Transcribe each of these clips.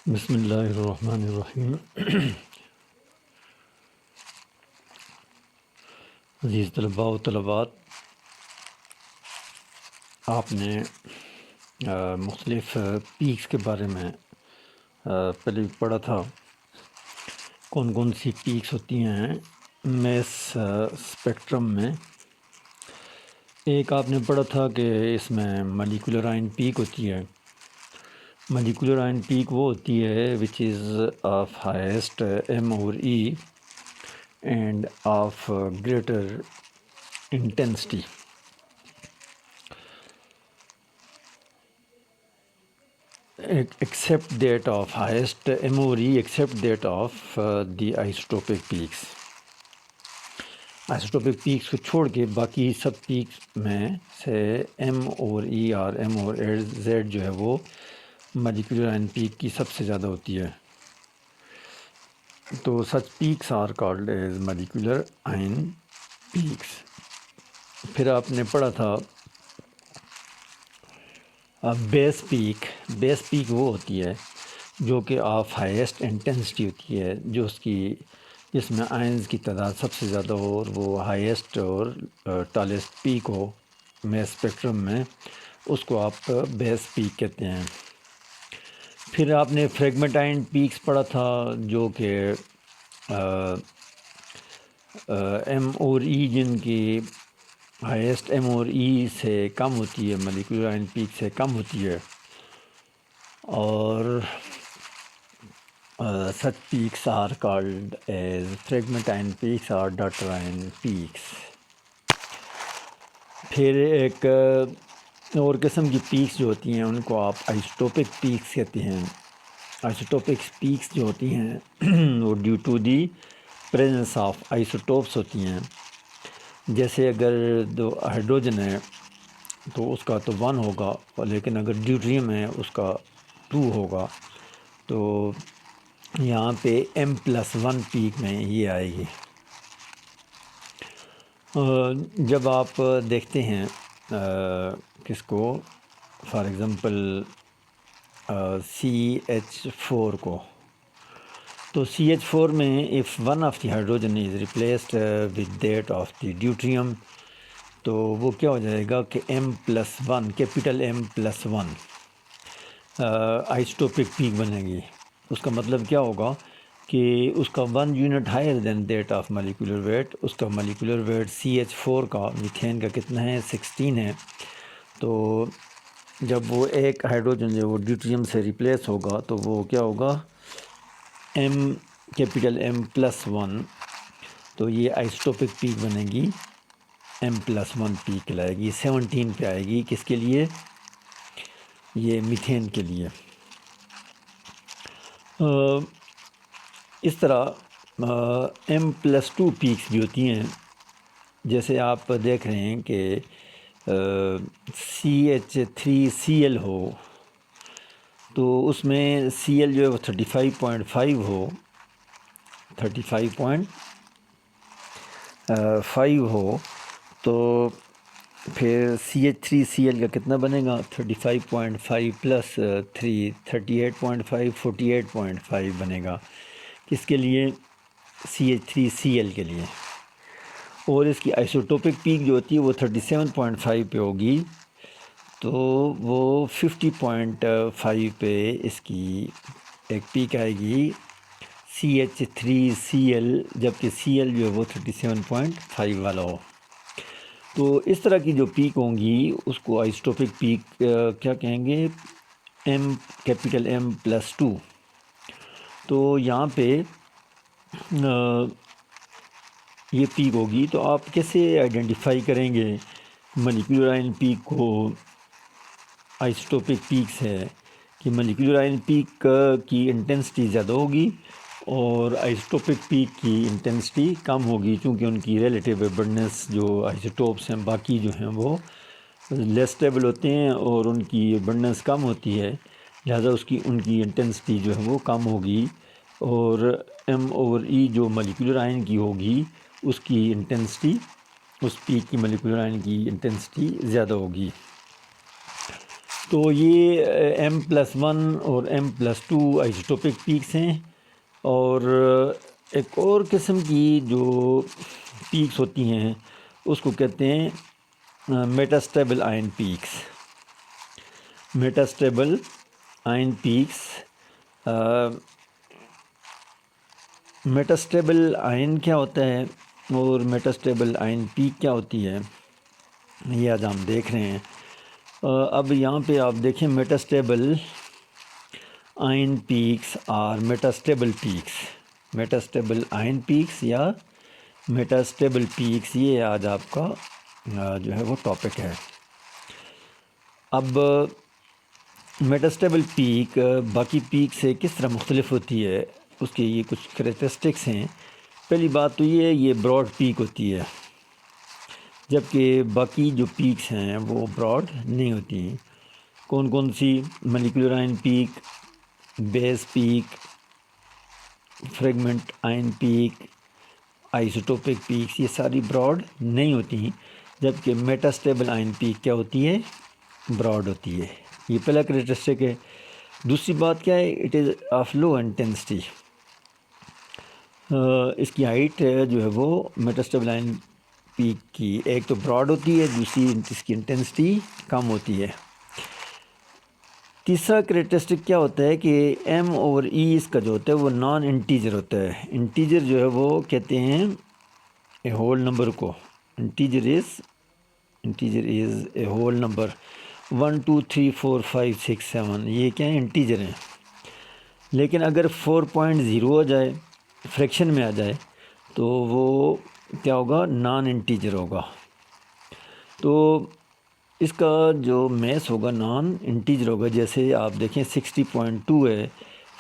بسم اللہ الرحمن الرحیم۔ عزیز طلباء و طلبات، آپ نے مختلف پیکس کے بارے میں پہلے بھی پڑھا تھا، کون کون سی پیکس ہوتی ہیں میس اسپیکٹرم میں۔ ایک آپ نے پڑھا تھا کہ اس میں مالیکولر آئن پیک ہوتی ہے۔ مالیکولر آئن پیک وہ ہوتی ہے وچ از آف ہائیسٹ ایم اور E and of greater intensity. except that of highest MORE except that of the isotopic peaks۔ Isotopic peaks کو چھوڑ کے باقی سب پیکس میں سے ایم اور ای اور ایم اور زیڈ جو ہے وہ مالیکولر آئن پیک کی سب سے زیادہ ہوتی ہے، تو such peaks are called as molecular ion peaks. پھر آپ نے پڑھا تھا بیس پیک وہ ہوتی ہے جو کہ آف ہائیسٹ انٹینسٹی ہوتی ہے، جس میں آئنز کی تعداد سب سے زیادہ ہو اور وہ ہائیسٹ اور ٹالسٹ پیک ہو میس اسپیکٹرم میں، اس کو آپ بیس پیک کہتے ہیں۔ پھر آپ نے فریگمنٹ آئن پیکس پڑھا تھا جو کہ ایم اور ای جن کی ہائیسٹ ایم اور ای سے کم ہوتی ہے، مالیکولر آئن پیک سے کم ہوتی ہے، اور such peaks are called as fragment ion peaks or daughter ion peaks۔ پھر ایک اور قسم کی پیکس جو ہوتی ہیں ان کو آپ آئسوٹوپک پیکس کہتے ہیں۔ آئسوٹوپک پیکس جو ہوتی ہیں وہ due to the presence of isotopes ہوتی ہیں۔ جیسے اگر دو ہائیڈروجن ہے تو اس کا تو 1 ہوگا، لیکن اگر ڈیوٹریم ہے اس کا 2 ہوگا، تو یہاں پہ M+1 پیک میں یہ آئے گی۔ جب آپ دیکھتے ہیں کس کو، فار ایگزامپل CH4 کو، تو CH4 میں if one of the hydrogen is replaced with that of the deuterium، تو وہ کیا ہو جائے گا کہ M+1 capital M+1 isotopic pack بنے گی۔ اس کا مطلب کیا ہوگا کہ اس کا 1 unit higher than that of molecular weight, اس کا مالیکولر ویٹ CH4 کا میتھین کا کتنا ہے 16 ہے، تو جب وہ ایک ہائیڈروجن جو وہ ڈیوٹریم سے ریپلیس ہوگا تو وہ کیا ہوگا کیپٹل M+1، تو یہ آئسوٹوپک پیک بنے گی M+1 پیک لائے گی، 17 پہ آئے گی، کس کے لیے؟ یہ میتھین کے لیے۔ اس طرح M+2 پیکس بھی ہوتی ہیں، جیسے آپ دیکھ رہے ہیں کہ CH3Cl ہو تو اس میں Cl جو ہے وہ 35.5 ہو، 35.5 ہو، تو پھر CH3Cl کا کتنا بنے گا 35.5 پلس 3 38.5 48.5 بنے گا، کس کے لیے؟ CH3Cl کے لیے۔ اور اس کی آئسوٹوپک پیک جو ہوتی ہے وہ 37.5 پہ ہوگی، تو وہ 50.5 پہ اس کی ایک پیک آئے گی CH3Cl، جبکہ Cl جو ہے وہ 37.5 والا ہو۔ تو اس طرح کی جو پیک ہوں گی اس کو آئسوٹوپک پیک کیا کہیں گے؟ Capital M+2۔ تو یہاں پہ یہ پیک ہوگی، تو آپ کیسے آئیڈینٹیفائی کریں گے مالیکولر آئن پیک کو آئسوٹوپک پیک سے؟ کہ مالیکولر آئن پیک کی انٹینسٹی زیادہ ہوگی اور آئسوٹوپک پیک کی انٹینسٹی کم ہوگی، چونکہ ان کی ریلیٹیو ابنڈنس جو آئسوٹوپس ہیں باقی جو ہیں وہ لیس اسٹیبل ہوتے ہیں اور ان کی ابنڈنس کم ہوتی ہے، لہذا ان کی انٹینسٹی جو ہے وہ کم ہوگی، اور ایم اور ای جو مالیکولر آئن کی ہوگی اس کی انٹینسٹی، اس پیک کی مالیکولر آئن کی انٹینسٹی زیادہ ہوگی۔ تو یہ M+1 اور M+2 آئزوٹوپک پیکس ہیں، اور ایک اور قسم کی جو پیکس ہوتی ہیں اس کو کہتے ہیں میٹاسٹیبل آئن پیکس. میٹاسٹیبل آئن پیکس، میٹاسٹیبل آئن کیا ہوتا ہے اور میٹاسٹیبل آئن پیک کیا ہوتی ہے، یہ آج ہم دیکھ رہے ہیں. اب یہاں پہ آپ دیکھیں میٹاسٹیبل آئن پیکس اور میٹاسٹیبل پیکس. میٹاسٹیبل آئن پیکس یا میٹاسٹیبل پیکس، یہ آج آپ کا جو ہے وہ ٹاپک ہے. اب میٹاسٹیبل پیک باقی پیک سے کس طرح مختلف ہوتی ہے، اس کے یہ کچھ کریکٹرسٹکس ہیں. پہلی بات تو یہ ہے، یہ براڈ پیک ہوتی ہے، جبکہ باقی جو پیکس ہیں وہ براڈ نہیں ہوتی ہیں. کون کون سی؟ مالیکولر آئن پیک، بیس پیک، فریگمنٹ آئن پیک، آئسوٹوپک پیکس، یہ ساری براڈ نہیں ہوتی ہیں، جبکہ میٹاسٹیبل آئن پیک کیا ہوتی ہے؟ براڈ ہوتی ہے. یہ پہلا کریکٹرسٹک ہے. دوسری بات کیا ہے؟ It is of low intensity. اس کی ہائٹ جو ہے وہ میٹاسٹیبل آئن پیک کی ایک تو براڈ ہوتی ہے، دوسری اس کی انٹینسٹی کم ہوتی ہے. تیسرا کریکٹرسٹک کیا ہوتا ہے کہ M/E اس کا جو ہوتا ہے وہ نان انٹیجر ہوتا ہے. انٹیجر جو ہے وہ کہتے ہیں اے ہول نمبر کو. Integer is a whole number. 1 2 3 4 5 6 7 یہ کیا ہیں؟ انٹیجر ہیں. لیکن اگر 4.0 آ جائے، فریکشن میں آ جائے، تو وہ کیا ہوگا؟ نان انٹیجر ہوگا. تو اس کا جو میس ہوگا نان انٹیجر ہوگا. جیسے آپ دیکھیں 60.2 ہے،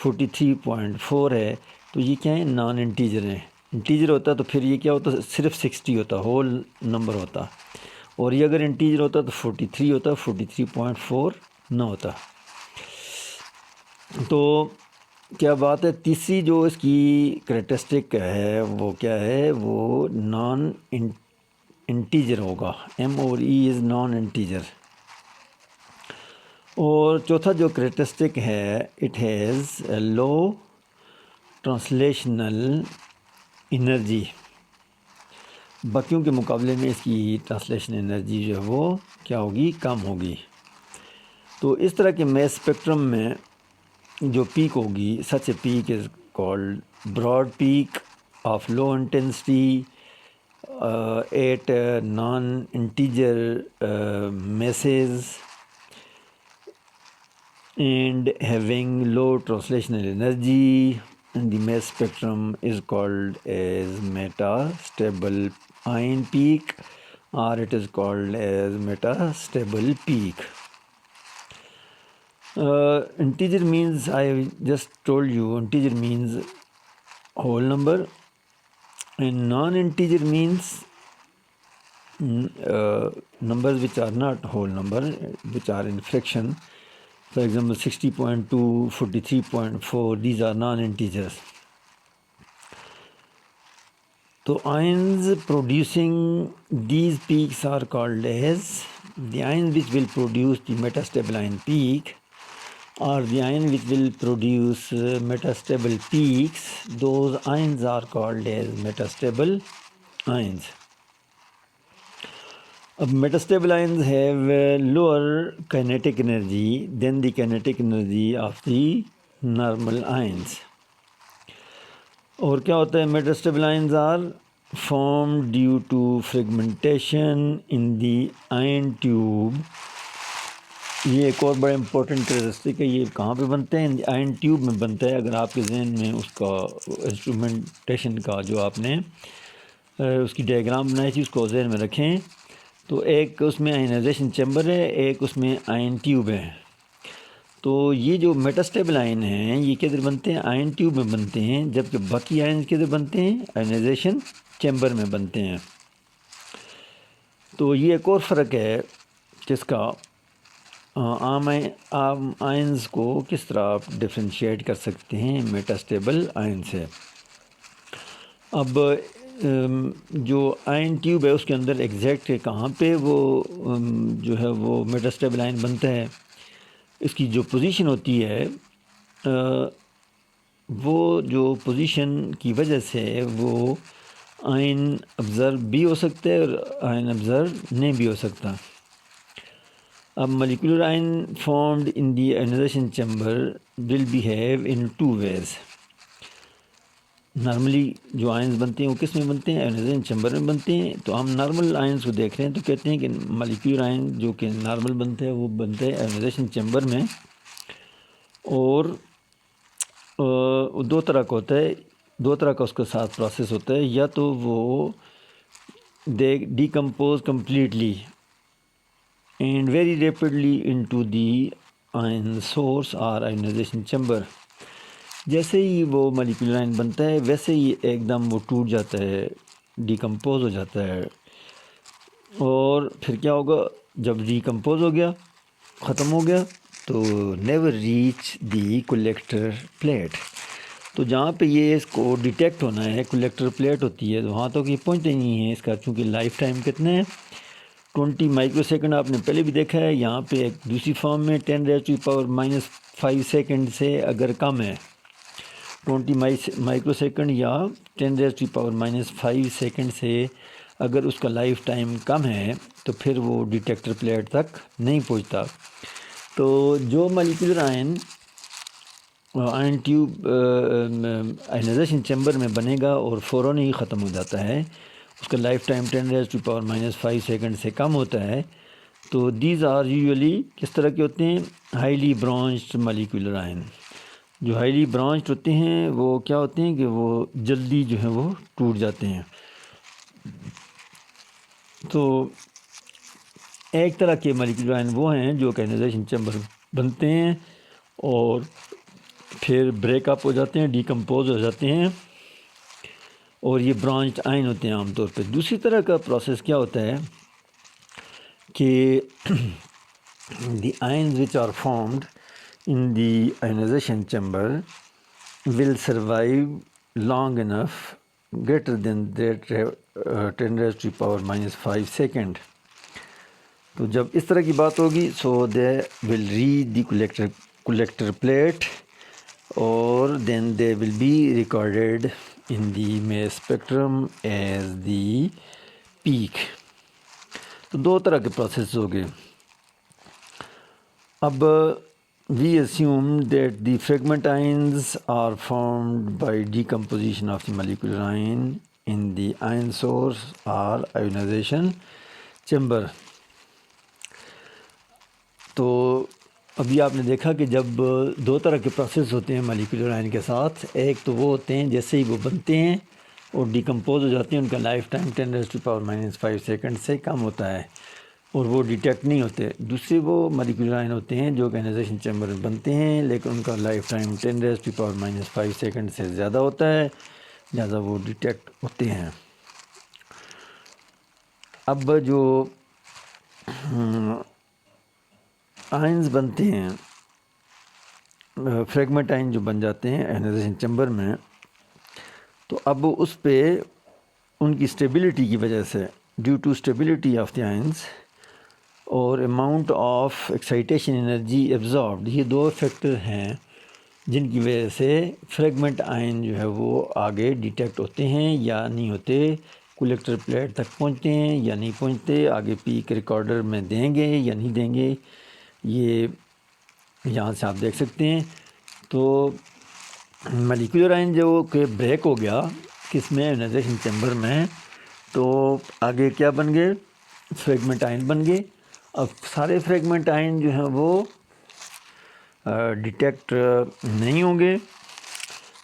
43.4 ہے، تو یہ کیا ہیں؟ نان انٹیجر ہیں. انٹیجر ہوتا تو پھر یہ کیا ہوتا؟ صرف 60 ہوتا، ہول نمبر ہوتا. اور یہ اگر انٹیجر ہوتا تو 43 ہوتا، 43.4 نہ ہوتا. تو کیا بات ہے؟ تیسری جو اس کی کریکٹرسٹک ہے وہ کیا ہے؟ وہ نان انٹیجر ہوگا. M/E از نان انٹیجر. اور چوتھا جو کریکٹرسٹک ہے، it has a low translational energy. باقیوں کے مقابلے میں اس کی ٹرانسلیشن انرجی جو ہے وہ کیا ہوگی؟ کم ہوگی. تو اس طرح کے میس اسپیکٹرم میں جو پیک ہوگی، such a peak is called broad peak of low intensity at non integer masses and having low translational energy, and the mass spectrum is called as metastable ion peak, or it is called as metastable peak. Integer means, I just told you, integer means whole number, and non-integer means numbers which are not whole number, which are in fraction. For example, 60.2, 43.4, these are non-integers. So ions producing these peaks are called as the ions which will produce the metastable ion peak, or the ion which will produce metastable peaks. Those ions are called as metastable ions. Metastable ions have lower kinetic energy than the kinetic energy of the normal ions. اور کیا ہوتا ہے؟ metastable ions are formed due to fragmentation in the ion tube. یہ ایک اور بڑا important characteristic ہے. یہ کہاں پہ بنتے ہیں؟ آئن ٹیوب میں بنتا ہے. اگر آپ کے ذہن میں اس کا انسٹرومنٹیشن کا جو آپ نے اس کی ڈائیگرام بنائی تھی اس کو ذہن میں رکھیں، تو ایک اس میں آئنائزیشن چیمبر ہے، ایک اس میں آئن ٹیوب ہے. تو یہ جو میٹاسٹیبل آئن ہیں یہ کدھر بنتے ہیں؟ آئن ٹیوب میں بنتے ہیں، جبکہ باقی آئن کدھر بنتے ہیں؟ آئنائزیشن چیمبر میں بنتے ہیں. تو یہ ایک اور فرق ہے کس کا؟ عام آئنز کو کس طرح آپ ڈفرینشیٹ کر سکتے ہیں میٹاسٹیبل آئن سے. اب جو آئن ٹیوب ہے اس کے اندر ایگزیکٹ کہاں پہ وہ جو ہے وہ میٹاسٹیبل آئن بنتا ہے، اس کی جو پوزیشن ہوتی ہے وہ جو پوزیشن کی وجہ سے وہ آئن ابزرو بھی ہو سکتا ہے اور آئن ابزرو نہیں بھی ہو سکتا. اب molecular ion formed in the ionization chamber will behave in two ways. Normally جو آئنز بنتے ہیں وہ کس میں بنتے ہیں؟ آئنائزیشن چیمبر میں بنتے ہیں. تو ہم نارمل آئنز کو دیکھ رہے ہیں تو کہتے ہیں کہ مالیکولر آئن جو کہ نارمل بنتا ہے وہ بنتا ہے آئنائزیشن چیمبر میں. اور دو طرح کا ہوتا ہے، دو طرح کا اس کے ساتھ پروسیس ہوتا ہے. یا تو وہ they decompose completely and very rapidly into the ion source اور آئنائزیشن چیمبر. جیسے ہی وہ مالیکولر آئن بنتا ہے ویسے ہی ایک دم وہ ٹوٹ جاتا ہے، ڈیکمپوز ہو جاتا ہے. اور پھر کیا ہوگا جب ڈیکمپوز ہو گیا، ختم ہو گیا، تو never reach the collector plate. تو جہاں پہ یہ اس کو ڈیٹیکٹ ہونا ہے، کولیکٹر پلیٹ ہوتی ہے، تو وہاں تک یہ پہنچتے نہیں ہے. اس کا چونکہ لائف ٹائم کتنے ہے 20 مائکرو سیکنڈ آپ نے پہلے بھی دیکھا ہے. یہاں پہ ایک دوسری فارم میں 10⁻⁻5 سیکنڈ سے اگر کم ہے 20 مائکرو سیکنڈ یا 10⁻⁻5 سیکنڈ سے اگر اس کا لائف ٹائم کم ہے تو پھر وہ ڈیٹیکٹر پلیٹ تک نہیں پہنچتا. تو جو مالیکولر آئن ٹیوب آئنائزیشن چیمبر میں بنے گا اور فوراً ہی ختم ہو جاتا ہے، اس کا لائف ٹائم 10⁻⁻5 سیکنڈ سے کم ہوتا ہے. تو دیز آر یوزلی کس طرح کے ہوتے ہیں؟ ہائیلی برانچڈ مالیکولر آئن. جو ہائیلی برانچڈ ہوتے ہیں وہ کیا ہوتے ہیں کہ وہ جلدی جو ہے وہ ٹوٹ جاتے ہیں. تو ایک طرح کے مالیکولر آئن وہ ہیں جو کہ آئنائزیشن چیمبر بنتے ہیں اور پھر بریک اپ ہو جاتے ہیں، ڈیکمپوز ہو جاتے ہیں، اور یہ برانچڈ آئن ہوتے ہیں عام طور پہ. دوسری طرح کا پروسیس کیا ہوتا ہے کہ the ions which are formed in the ionization chamber will survive long enough greater than that 10⁻⁻5 second. تو جب اس طرح کی بات ہوگی so they will reach the collector plate اور then they will be recorded in the mass spectrum as the peak. تو دو طرح کے پروسیس ہو گئے. اب we assume that the fragment ions are formed by decomposition of the molecular ion in the ion source or ionization chamber. تو ابھی آپ نے دیکھا کہ جب دو طرح کے پروسیس ہوتے ہیں مالیکولر آئن کے ساتھ، ایک تو وہ ہوتے ہیں جیسے ہی وہ بنتے ہیں اور ڈیکمپوز ہو جاتے ہیں، ان کا لائف ٹائم 10⁻⁻5 سیکنڈ سے کم ہوتا ہے اور وہ ڈیٹیکٹ نہیں ہوتے. دوسرے وہ مالیکولر آئن ہوتے ہیں جو کہ آئنائزیشن چیمبر میں بنتے ہیں لیکن ان کا لائف ٹائم 10⁻⁻5 سیکنڈ سے زیادہ ہوتا ہے، لہٰذا وہ ڈیٹیکٹ ہوتے ہیں. اب جو آئنز بنتے ہیں، فریگمنٹ آئن جو بن جاتے ہیں آئنائزیشن چیمبر میں، تو اب اس پہ ان کی اسٹیبلٹی کی وجہ سے due to stability of the ions اور amount of excitation energy absorbed, یہ دو فیکٹر ہیں جن کی وجہ سے فریگمنٹ آئن جو ہے وہ آگے ڈیٹیکٹ ہوتے ہیں یا نہیں ہوتے، کولیکٹر پلیٹ تک پہنچتے ہیں یا نہیں پہنچتے، آگے پیک ریکارڈر میں دیں گے یا نہیں دیں گے. یہ یہاں سے آپ دیکھ سکتے ہیں. تو مالیکولر آئن جو کہ بریک ہو گیا کس میں؟ آئنائزیشن چیمبر میں، تو آگے کیا بن گئے؟ فریگمنٹ آئن بن گئے. اب سارے فریگمنٹ آئن جو ہیں وہ ڈیٹیکٹ نہیں ہوں گے،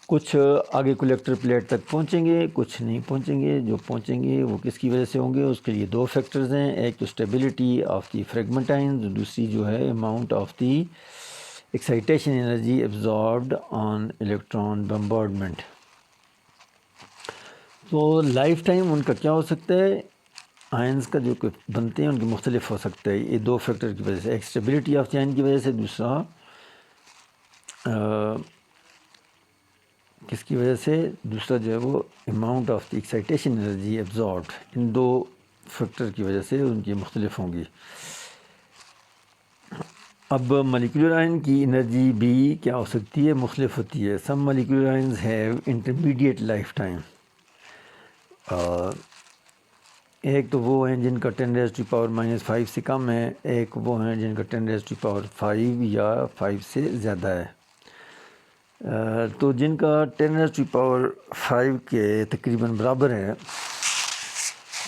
کچھ آگے کولیکٹر پلیٹ تک پہنچیں گے، کچھ نہیں پہنچیں گے. جو پہنچیں گے وہ کس کی وجہ سے ہوں گے؟ اس کے لیے دو فیکٹرز ہیں، ایک تو اسٹیبلٹی آف دی فریگمنٹ آئن، دوسری جو ہے amount of the excitation energy absorbed on electron bombardment. تو لائف ٹائم ان کا کیا ہو سکتا ہے؟ آئنز کا جو بنتے ہیں ان کے مختلف ہو سکتا ہے، یہ دو فیکٹر کی وجہ سے، ایک اسٹیبلٹی آف دی آئن کی وجہ سے، دوسرا کس کی وجہ سے؟ دوسرا جو ہے وہ amount of the excitation energy absorbed. ان دو فیکٹر کی وجہ سے ان کی مختلف ہوں گی. اب مالیکولر آئن کی انرجی بھی کیا ہو سکتی ہے، مختلف ہوتی ہے. Some molecular ions have intermediate life time. ایک تو وہ ہیں جن کا 10⁻⁻5 سے کم ہے، ایک وہ ہیں جن کا 10⁻5 یا 5 سے زیادہ ہے. تو جن کا 10⁻5 کے تقریباً برابر ہے،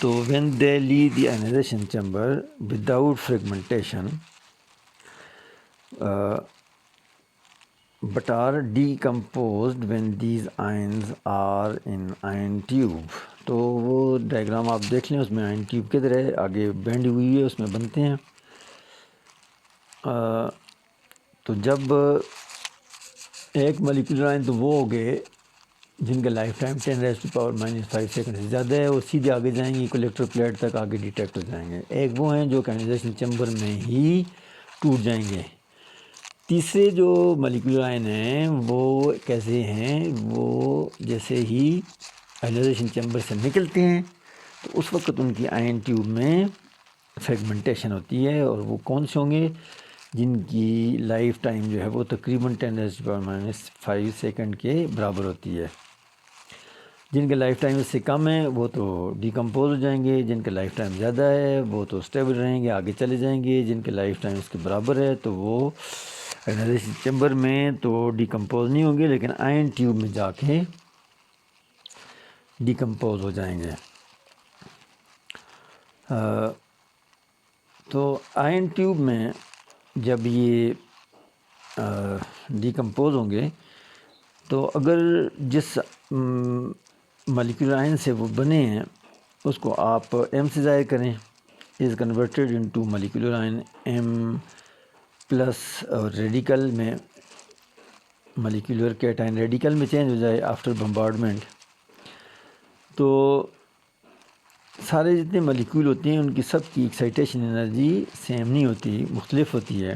تو when they leave the ionization chamber without fragmentation but are decomposed when these ions are in ion tube. تو وہ ڈائیگرام آپ دیکھ لیں، اس میں آئن ٹیوب کی طرح آگے بینڈ ہوئی ہے، اس میں بنتے ہیں. تو جب ایک مالیکولر آئن تو وہ ہو گئے جن کا لائف ٹائم 10⁻⁻5 سیکنڈ سے زیادہ ہے، وہ سیدھے آگے جائیں گے، کلیکٹر پلیٹ تک آگے ڈیٹیکٹ ہو جائیں گے. ایک وہ ہیں جو آئنائزیشن چیمبر میں ہی ٹوٹ جائیں گے. تیسرے جو مالیکولر آئن ہیں وہ کیسے ہیں، وہ جیسے ہی آئنائزیشن چیمبر سے نکلتے ہیں تو اس وقت ان کی آئن ٹیوب میں فریگمنٹیشن ہوتی ہے، اور وہ کون سے ہوں گے، جن کی لائف ٹائم جو ہے وہ تقریباً 10⁻⁻5 سیکنڈ کے برابر ہوتی ہے. جن کے لائف ٹائم اس سے کم ہے وہ تو ڈیکمپوز ہو جائیں گے، جن کے لائف ٹائم زیادہ ہے وہ تو اسٹیبل رہیں گے، آگے چلے جائیں گے. جن کے لائف ٹائم اس کے برابر ہے تو وہ آئنائزیشن چیمبر میں تو ڈیکمپوز نہیں ہوں گے، لیکن آئن ٹیوب میں جا کے ڈیکمپوز ہو جائیں گے. تو آئن ٹیوب میں جب یہ ڈیکمپوز ہوں گے تو اگر جس مالیکولر آئن سے وہ بنے ہیں اس کو آپ ایم سے ظاہر کریں، is converted into molecular ion M plus, اور ریڈیکل میں مالیکولر کیٹائن ریڈیکل میں چینج ہو جائے آفٹر بمبارڈمنٹ. تو سارے جتنے مالیکول ہوتے ہیں ان کی سب کی ایکسائٹیشن انرجی سیم نہیں ہوتی، مختلف ہوتی ہے.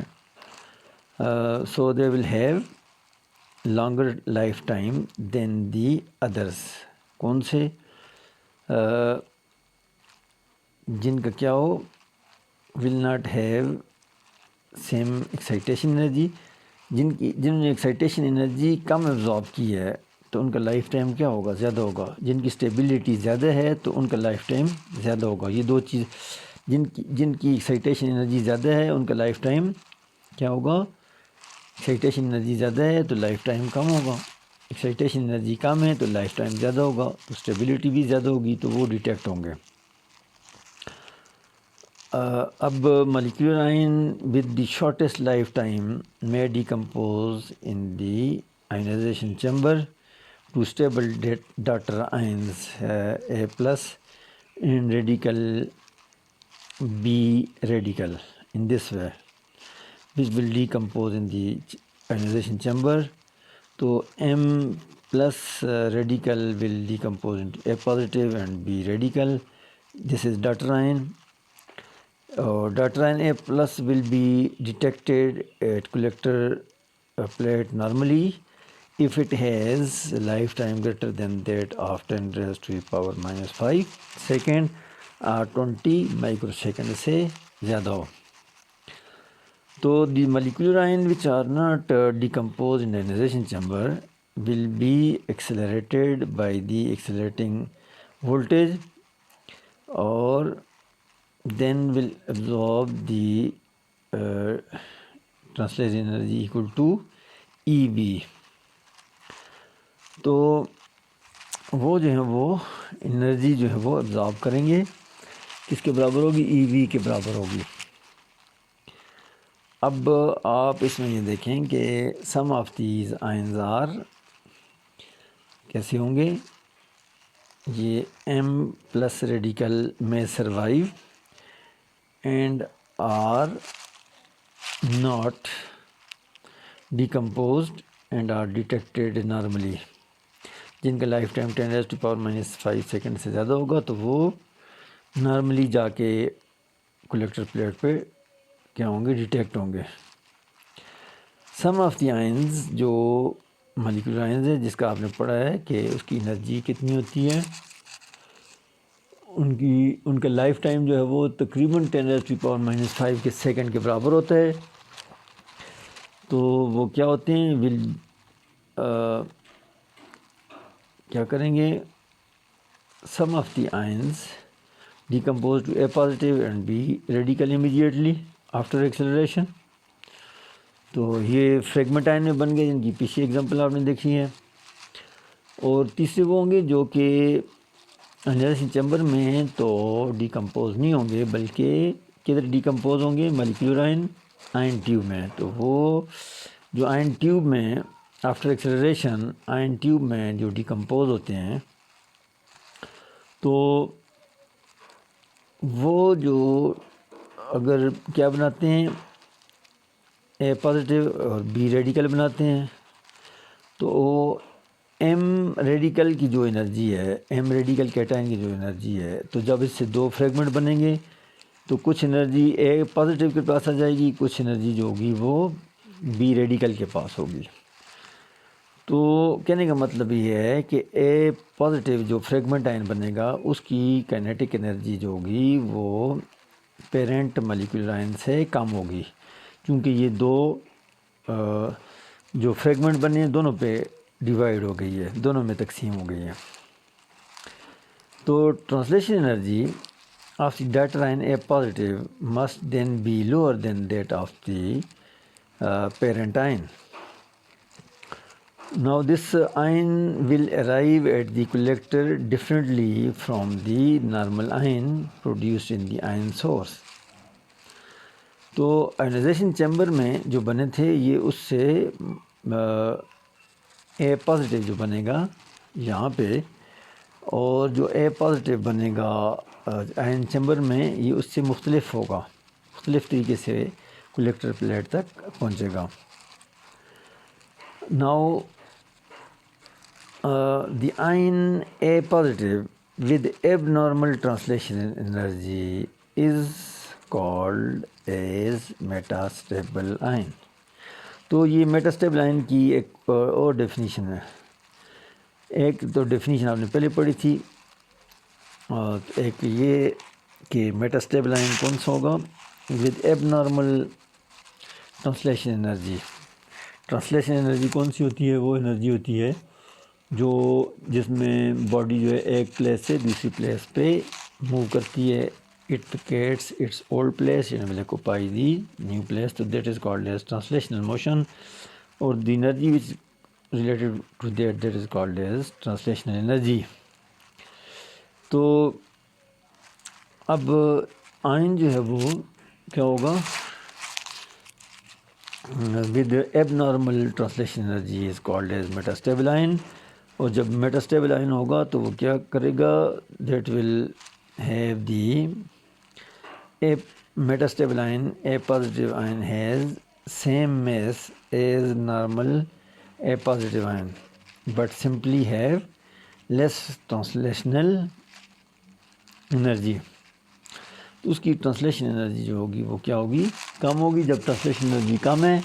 So they will have longer life time than the others. کون سے؟ جن کا کیا ہو، will not have same excitation energy. جنہوں نے ایکسائٹیشن انرجی کم ایبزارب کی ہے تو ان کا لائف ٹائم کیا ہوگا، زیادہ ہوگا. جن کی اسٹیبلٹی زیادہ ہے تو ان کا لائف ٹائم زیادہ ہوگا. یہ دو چیز، جن کی ایکسائٹیشن انرجی زیادہ ہے ان کا لائف ٹائم کیا ہوگا، ایکسائٹیشن انرجی زیادہ ہے تو لائف ٹائم کم ہوگا. ایکسائٹیشن انرجی کم ہے تو لائف ٹائم زیادہ ہوگا، تو اسٹیبلٹی بھی زیادہ ہوگی، تو وہ ڈیٹیکٹ ہوں گے. اب molecular ion with the shortest life time may decompose in the ionization chamber to stable daughter ions A plus and radical B radical in this way, which will decompose in the ionization chamber. So M plus radical will decompose into A positive and B radical. This is daughter ion. Daughter ion A plus will be detected at collector plate normally if it has a lifetime greater than that of 10⁻⁻5 second or 20 microsecond سے زیادہ ہو. تو the molecular ion which are not decomposed in the ionization chamber will be accelerated by the accelerating voltage, or then will absorb the translation energy equal to EB. تو وہ جو ہے وہ energy جو ہے وہ absorb کریں گے، کس کے برابر ہوگی، EB کے برابر ہوگی. اب آپ اس میں یہ دیکھیں کہ some of these ions are کیسے ہوں گے. یہ ایم پلس ریڈیکل میں survive and are not decomposed and are detected normally. جن کا لائف ٹائم 10⁻⁵ سیکنڈ سے زیادہ ہوگا تو وہ نارملی جا کے کلیکٹر پلیٹ پہ کیا ہوں گے، ڈیٹیکٹ ہوں گے. سم آف دی آئنز جو مالیکولر آئنز ہے جس کا آپ نے پڑھا ہے کہ اس کی انرجی کتنی ہوتی ہے، ان کا لائف ٹائم جو ہے وہ تقریباً 10⁻⁵ کے سیکنڈ کے برابر ہوتا ہے. تو وہ کیا ہوتے ہیں، کیا کریں گے، some of the ions decompose to A positive and B radical immediately after acceleration. تو یہ فریگمنٹ آئن میں بن گئے جن کی پچھلی ایگزامپل آپ نے دیکھی ہے. اور تیسرے وہ ہوں گے جو کہ انائزیشن چیمبر میں تو ڈیکمپوز نہیں ہوں گے، بلکہ کدھر ڈیکمپوز ہوں گے، مالیکیولر آئن ٹیوب میں. تو وہ جو آئن ٹیوب میں آفٹر ایکسلریشن آئن ٹیوب میں جو ڈیکمپوز ہوتے ہیں، تو وہ جو اگر کیا بناتے ہیں، اے پازیٹیو اور بی ریڈیکل بناتے ہیں، تو ایم ریڈیکل کی جو انرجی ہے، ایم ریڈیکل کیٹائن کی جو انرجی ہے، تو جب اس سے دو فریگمنٹ بنیں گے تو کچھ انرجی اے پازیٹیو کے پاس آ جائے گی، کچھ انرجی جو ہوگی وہ بی ریڈیکل کے پاس ہوگی. تو کہنے کا مطلب یہ ہے کہ اے پازیٹیو جو فریگمنٹ آئن بنے گا اس کی کائنیٹک انرجی جو ہوگی وہ پیرنٹ مالیکولر آئن سے کم ہوگی، کیونکہ یہ دو جو فریگمنٹ بنے ہیں دونوں پہ ڈیوائیڈ ہو گئی ہے، دونوں میں تقسیم ہو گئی ہے. تو translation energy of the daughter ion A positive must then be lower than that of the parent ion. Now this ion will arrive at the collector differently from the normal ion produced in the ion source. تو ionisation chamber میں جو بنے تھے یہ اس سے a positive جو بنے گا یہاں پہ، اور جو اے پازیٹیو بنے گا آئن چیمبر میں یہ اس سے مختلف ہوگا، مختلف طریقے سے کلیکٹر پلیٹ تک پہنچے گا. Now the ion A positive with abnormal translation energy is called as metastable ion. تو یہ میٹاسٹیبل آئن کی ایک اور ڈیفینیشن ہے. ایک تو ڈیفینیشن آپ نے پہلے پڑھی تھی، اور ایک یہ کہ میٹاسٹیبل آئن کون سا ہوگا، with abnormal translation energy. Translation energy کون سی ہوتی ہے، وہ انرجی ہوتی ہے جو جس میں باڈی جو ہے ایک پلیس سے دوسری پلیس پہ موو کرتی ہے. It vacates its old place and will occupy the new place, تو that is called as translational motion. اور the energy which related to that is called as translational energy. تو اب آئن جو ہے وہ کیا ہوگا، with abnormal translation energy is called as metastable ion. اور جب میٹاسٹیبل آئن ہوگا تو وہ کیا کرے گا، that will have the a metastable ion A positive ion has same mass as normal A positive ion but simply have less translational energy. تو اس کی ٹرانسلیشن انرجی جو ہوگی وہ کیا ہوگی، کم ہوگی. جب ٹرانسلیشن انرجی کم ہے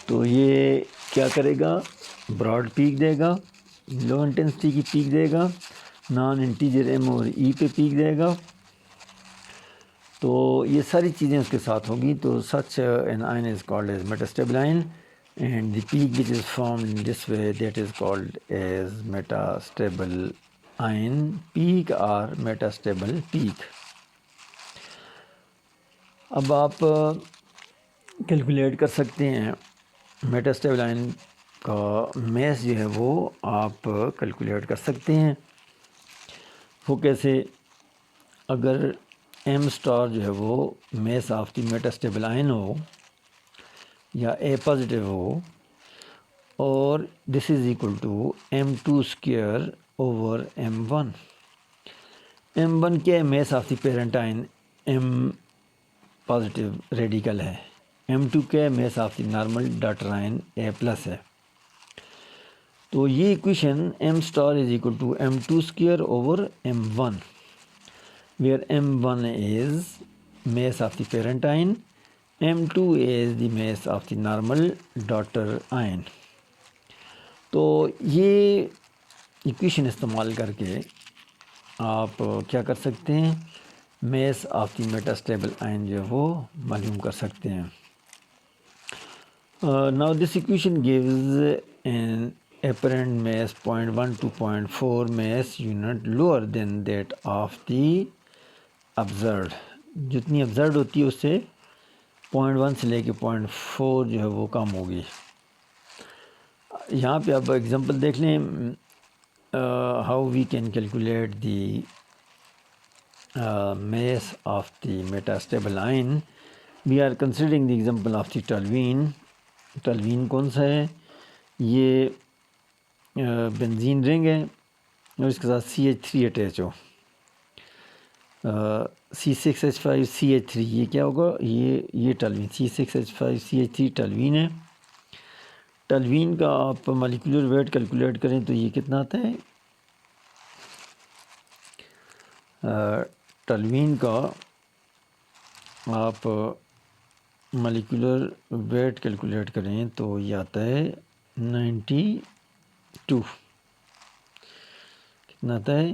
تو یہ کیا کرے گا، براڈ پیک دے گا، لو انٹینسٹی کی پیک دے گا، نان انٹیجر ایم اور ای پہ پیک دے گا. تو یہ ساری چیزیں اس کے ساتھ ہوگی. تو such an ion is called as metastable ion and the peak which is formed in this way that is called as metastable ion peak اور میٹاسٹیبل پیک. اب آپ کیلکولیٹ کر سکتے ہیں میٹاسٹیبل آئن کا میس جو ہے وہ آپ کیلکولیٹ کر سکتے ہیں. وہ کیسے، اگر ایم اسٹار جو ہے وہ میس آف دی میٹاسٹیبل آئن ہو یا اے پازیٹیو ہو، اور this is equal to M2 square over M1. M1 کیا ہے، mass of the parent ion M positive radical ہے. M2 کیا ہے، mass of the normal daughter ion A plus ہے. تو یہ equation M star is equal to M2 square over M1 where M1 is mass of the parent ion, M2 is the mass of the normal daughter ion. تو یہ equation استعمال کر کے آپ کیا کر سکتے ہیں، میس آف دی میٹاسٹیبل آئن جو ہے وہ معلوم کر سکتے ہیں. Now this equation gives an apparent mass 0.1 to 0.4 mass unit lower than that of the observed. جتنی observed ہوتی ہے اس سے 0.1 سے لے کے 0.4 جو ہے وہ کم ہوگی. یہاں پہ اب ایگزامپل دیکھ لیں how we can calculate the mass of the metastable ion. We are considering the example of the toluene. ٹلوین کون سا ہے؟ یہ بنزین رنگ ہے اور اس کے ساتھ CH3 اٹیچ ہو. C6H5CH3 یہ کیا ہوگا؟ یہ ٹلوین C6H5CH3 ٹلوین ہے. ٹلوین کا آپ مالیکولر ویٹ کیلکولیٹ کریں تو یہ کتنا آتا ہے؟ ٹلوین کا آپ مالیکولر ویٹ کیلکولیٹ کریں تو یہ آتا ہے 92. کتنا آتا ہے؟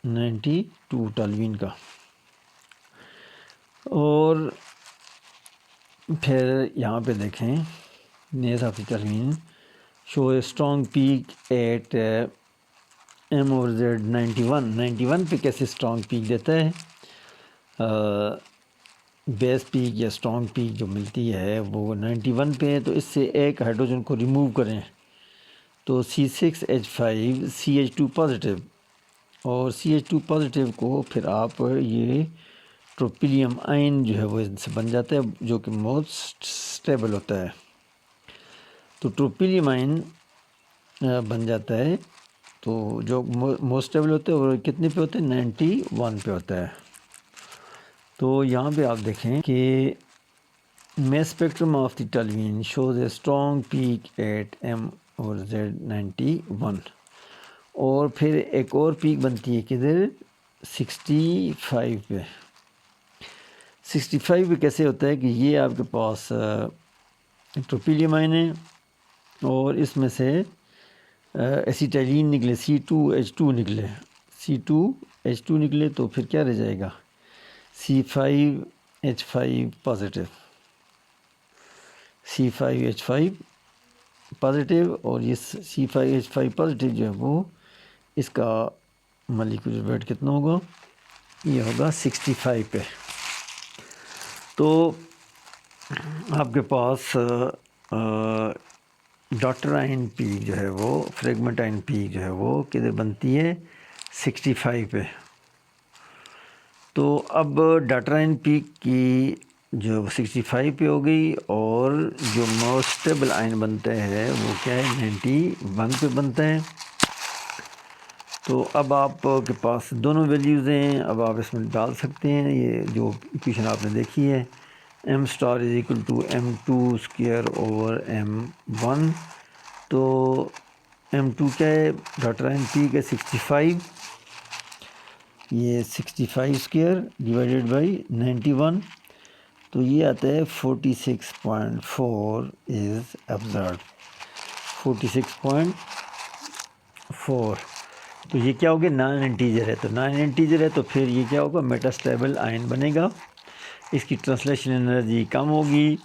92 ٹلوین کا. اور پھر یہاں پہ دیکھیں نیز of toluene show a strong peak at M/Z 91 پہ کیسے اسٹرانگ پیک دیتا ہے؟ بیس پیک یا اسٹرانگ پیک جو ملتی ہے وہ 91 پہ ہے. تو اس سے ایک ہائیڈروجن کو ریموو کریں تو C6H5CH2 پازیٹیو اور CH2 پازیٹیو کو پھر آپ یہ ٹروپیلیم آئن جو ہے وہ ان سے بن جاتا ہے جو کہ موسٹ سٹیبل ہوتا ہے. تو ٹروپیلیم آئن بن جاتا ہے تو جو موسٹ سٹیبل ہوتا ہے وہ کتنے پہ ہوتا ہے؟ 91 پہ ہوتا ہے. تو یہاں پہ آپ دیکھیں کہ mass spectrum of the toluene shows a strong peak at M/Z 91 اور پھر ایک اور پیک بنتی ہے کدھر؟ 65 پہ. 65 پہ کیسے ہوتا ہے کہ یہ آپ کے پاس ٹروپیلیم آئن ہے اور اس میں سے ایسیٹائلین نکلے C2H2 نکلے C2H2 نکلے تو پھر کیا رہ جائے گا؟ C5H5 پازیٹیو C5H5 پازیٹیو اور یہ C5H5 پازیٹیو جو ہے وہ اس کا مالیکولر ویٹ کتنا ہوگا؟ یہ ہوگا 65 پہ. تو آپ کے پاس ڈاٹر آئن پیک جو ہے وہ فریگمنٹ آئن پیک جو ہے وہ کدھر بنتی ہے؟ 65 پہ. تو اب ڈاٹر آئن پیک کی جو 65 پہ ہو گئی اور جو موسٹ سٹیبل آئن بنتا ہے وہ کیا ہے؟ 91 پہ بنتا ہے. تو اب آپ کے پاس دونوں ویلیوز ہیں, اب آپ اس میں ڈال سکتے ہیں. یہ جو ایکویشن آپ نے دیکھی ہے m star is equal to m2 square over m1. تو m2 کیا ہے؟ ڈاٹر آئن پیک ہے 65, یہ 65 اسکوئر ڈیوائیڈیڈ بائی 91 تو یہ آتا ہے 46.4 از ابزرڈ 46.4. تو یہ کیا ہوگا؟ نان انٹیجر ہے. تو نان انٹیجر ہے تو پھر یہ کیا ہوگا؟ میٹاسٹیبل آئن بنے گا. اس کی ٹرانسلیشن انرجی کم ہوگی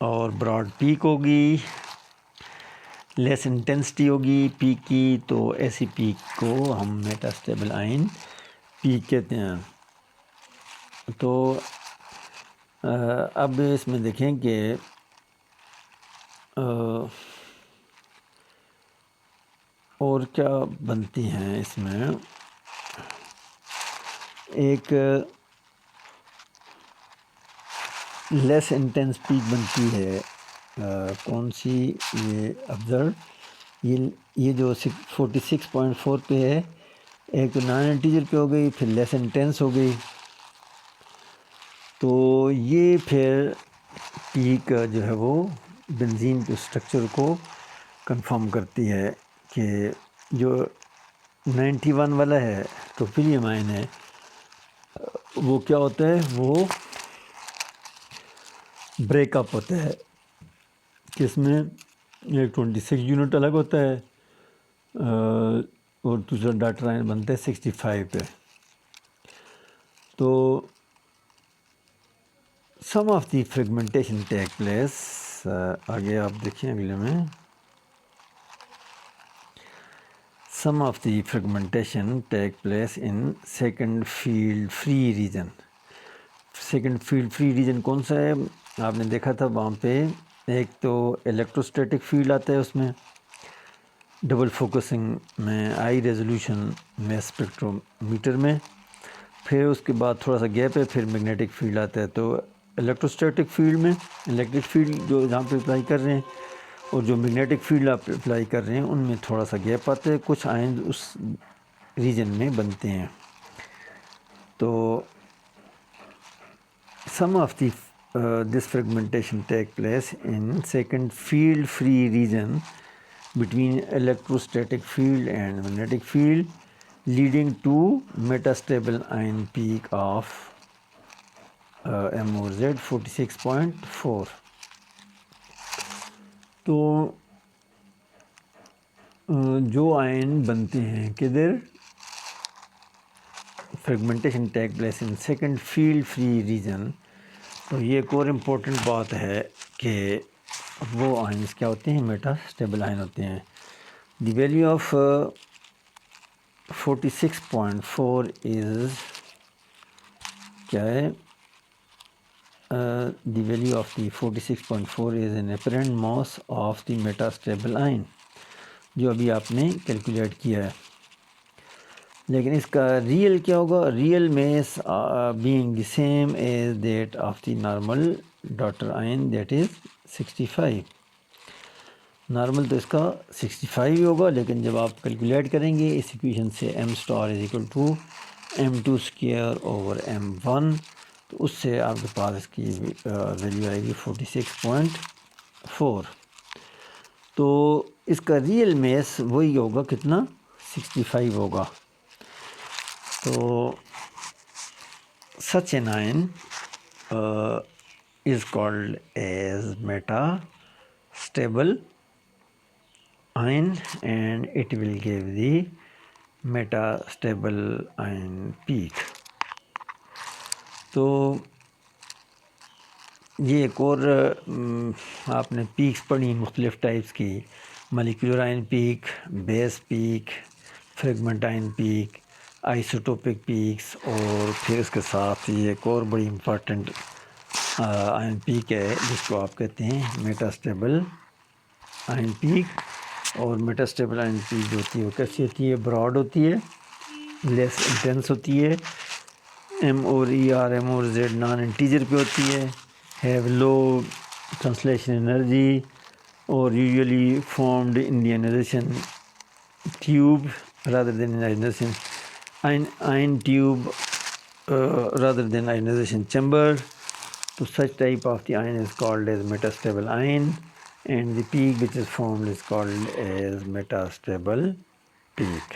اور براڈ پیک ہوگی, لیس انٹینسٹی ہوگی پیک کی. تو ایسی پیک کو ہم میٹاسٹیبل آئن پیک کہتے ہیں. تو اب اس میں دیکھیں کہ اور کیا بنتی ہیں اس میں. ایک لیس انٹینس پیک بنتی ہے, کون سی؟ یہ ابزرو, یہ جو 46.4 پہ ہے, ایک تو نان انٹیجر پہ ہو گئی, پھر لیس انٹینس ہو گئی. تو یہ پھر پیک جو ہے وہ بنزین کے اسٹرکچر کو کنفرم کرتی ہے کہ جو 91 والا ہے ٹروپیلیم آئن ہے وہ کیا ہوتا ہے؟ وہ بریک اپ ہوتا ہے. کس میں؟ ایک 26 یونٹ الگ ہوتا ہے اور دوسرا ڈاٹر آئن بنتا ہے 65 پہ. تو some of the fragmentation take place آگے آپ دیکھیں اگلے میں some of the fragmentation take place in second field free region. Second field free region کون سا ہے؟ آپ نے دیکھا تھا وہاں پہ ایک تو الیکٹروسٹیٹک فیلڈ آتا ہے، اس میں ڈبل فوکسنگ میں، ہائی ریزولوشن میں، اسپیکٹرومیٹر میں، پھر اس کے بعد تھوڑا سا گیپ ہے، پھر میگنیٹک فیلڈ آتا ہے۔ تو الیکٹروسٹیٹک فیلڈ میں الیکٹرک فیلڈ جو جہاں پہ اپلائی کر رہے ہیں اور جو میگنیٹک فیلڈ آپ اپلائی کر رہے ہیں ان میں تھوڑا سا گیپ آتا ہے، کچھ آئن اس ریجن میں بنتے ہیں۔ تو some of the this fragmentation take place in second field free region between electrostatic field and magnetic field, leading to metastable ion peak of MOZ 46.4. تو جو آئن بنتے ہیں کدھر؟ Fragmentation take place in second field free region. تو یہ ایک اور important بات ہے کہ وہ آئنس کیا ہوتے ہیں؟ میٹا اسٹیبل آئن ہوتے ہیں۔ دی ویلیو آف 46.4 از کیا ہے؟ The value of the 46.4 is an apparent mass of the metastable ion, جو ابھی آپ نے کیلکولیٹ کیا ہے۔ لیکن اس کا ریئل کیا ہوگا؟ Real mass being the same as that of the normal daughter ion, that is 65۔ Normal تو اس کا 65 ہی ہوگا، لیکن جب آپ کیلکولیٹ کریں گے اس ایکویشن سے m star is equal to m2 square over m1، تو اس سے آپ کے پاس اس کی ویلیو آئے گی 46.4۔ تو اس کا ریئل میس وہی ہوگا، کتنا؟ 65 ہوگا۔ تو such an ion is called as metastable ion and it will give the metastable ion peak۔ تو یہ ایک اور آپ نے پیکس پڑھی مختلف ٹائپس کی، مالیکولر آئن پیک، بیس پیک، فریگمنٹ آئن پیک، آئسوٹوپک پیکس، اور پھر اس کے ساتھ یہ ایک اور بڑی امپارٹنٹ آئن پیک ہے جس کو آپ کہتے ہیں میٹاسٹیبل آئن پیک۔ اور میٹاسٹیبل آئن پیک جو ہوتی ہے وہ کیسی ہوتی ہے؟ براڈ ہوتی ہے، لیس انٹینس ہوتی ہے، ایم اور ای آر ایم اور زیڈ نان انٹیجر پہ ہوتی ہے، ہیو لو ٹرانسلیشن انرجی، اور usually formed in the ionization tube rather than ionization ion tube rather than ionization chamber. So such type of the ion is called as metastable ion, and the peak which is formed is called as metastable peak.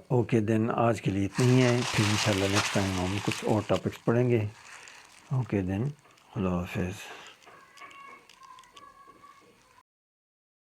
Okay then آج کے لیے اتنا ہی ہے، پھر انشاءاللہ next time ہم کچھ اور ٹاپکس پڑھیں گے۔ اوکے دین، خدا حافظ۔